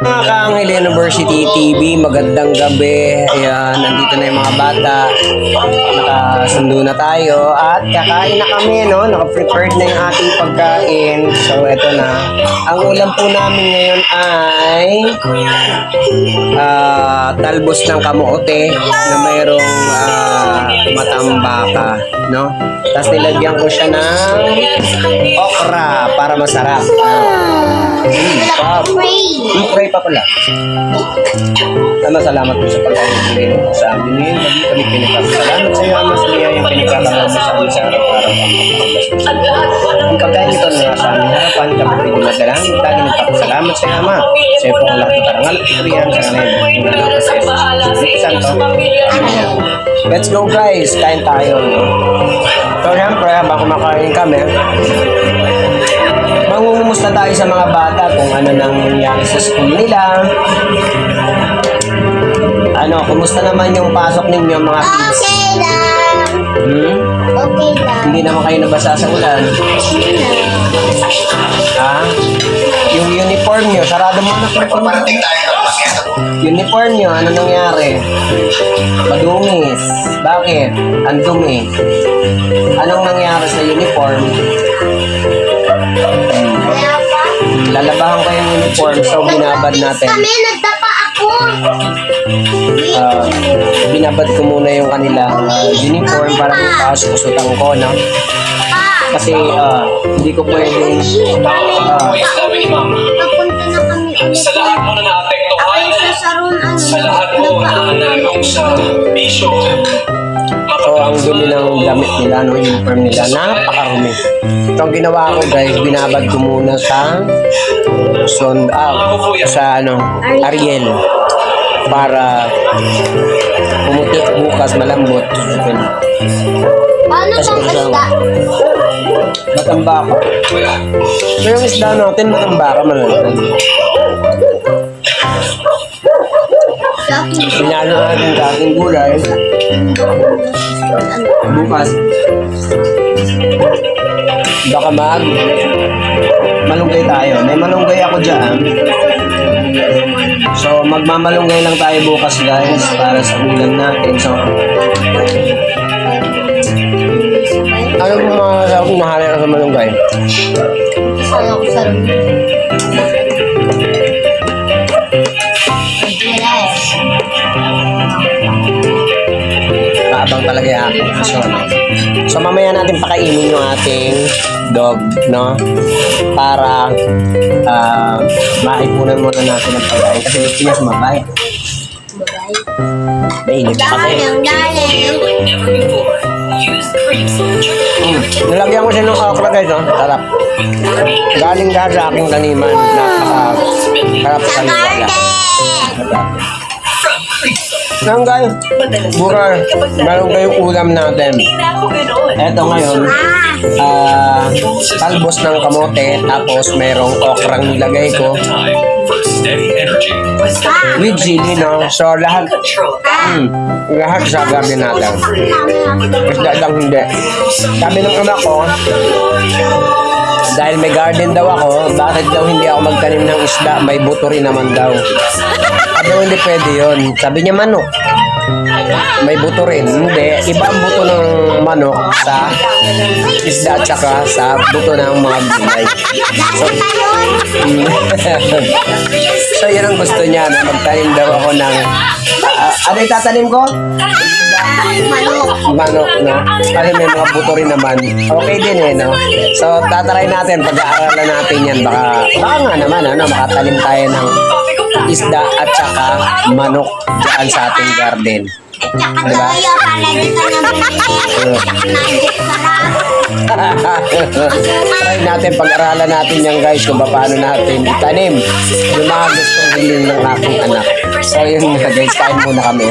Mga Kaanghel University TV, magandang gabi. Ayan, nandito na yung mga bata. Nakasundo na tayo at kakain na kami, no? Naka-prepared na yung ating pagkain. So, eto na. Ang ulam po namin ngayon ay talbos ng kamote na mayroong matambaka, no? Tapos nilagyan ko siya ng okra para masarap. Pray pa pala. Salamat po sa pagkain mo sa amin. Ngayon, lagi kami pinagpapasalamat sa iyo, Ama, sa iyo yung pinagpapasalamat sa amin sa araw-araw. Ang pagkain ito na sa amin harapan, kami pwede madalangin, lagi nagpapasalamat sa iyo, Ama. Sa iyo po ang lahat ng karangal at kikriyan sa ngayon. Santo. Amen. Let's go guys, kain tayo. So, siyempre, habang kumakain kami, mangungumusta tayo sa mga bata kung ano nang nangyari sa school nila. Kumusta naman yung pasok ninyo mga kids? Okay lang. Okay lang. Hindi naman kayo nabasa sa ulan. Ha? Yung uniform nyo, sarado mo na. Uniform nyo, ano nangyari? Madungis. Bakit? Ang dumi. Anong nangyari sa uniform? Wala pa. Lalabahan ko yung uniform, so binabad natin. Kami, nagtapa ako. Binabad ko muna yung kanilang uniform para bukas usutan ko, no? Kasi hindi ko pwedeng Papunta na kami ulit. Sa lahat mo na naapektuhan, sa lahat mo na nalulong sa bisyo. so ang dumi ng damit nila, no, uniform nila, napakarumi. So ang ginawa ko guys, binabad ko muna sa Ariel para pumuti bukas malambot. Paano tong isda? Matambaka. So yung isda natin matambaka malalagay. Pinalo natin sa ating gulay. Bukas. Baka malunggay tayo. May malunggay ako dyan. So magmamalunggay lang tayo bukas guys para sa ulam natin. So ano mo mga mahali ka sa malunggay? Sana ko sa room. Wala eh. Kaabang talaga yung aking aso. So mamaya natin pakainin yung ating dog, no? Para maipunan muna natin ang pagkain kasi gusto niya sumabay. Mainit pa kasi. Nalagyan ko siya ng okra guys, no? Sarap. Galing dahil sa aking taniman. Sarap sa kanila. Nang guys, burar, meron kayong ulam natin. Eto ngayon, talbos ng kamote, tapos merong okrang nilagay ko. With chili, no? So, lahat sa garden natin. Isda lang hindi. Sabi ng anak ko, dahil may garden daw ako, bakit daw hindi ako magtanim ng isda? May buto rin naman daw. Sabi ko, hindi pwede yun. Sabi niya, manok. May buto rin. Hindi. Iba ang buto ng manok sa isda at saka sa buto ng mga gulay. So, yan ang gusto niya na magtanim daw ako ng ano yung tatanim ko? Manok, no? Kasi may mga buto rin naman. Okay din eh, no? So, tataray natin, pag-aaralan natin yan. Baka nga naman, makatanim tayo ng isda at saka manok dyan sa ating garden. Diba? Try natin, pag-aralan natin yan guys kung paano natin itanim yung mga gustong hilin ng aking anak. So yun guys, kain muna kami.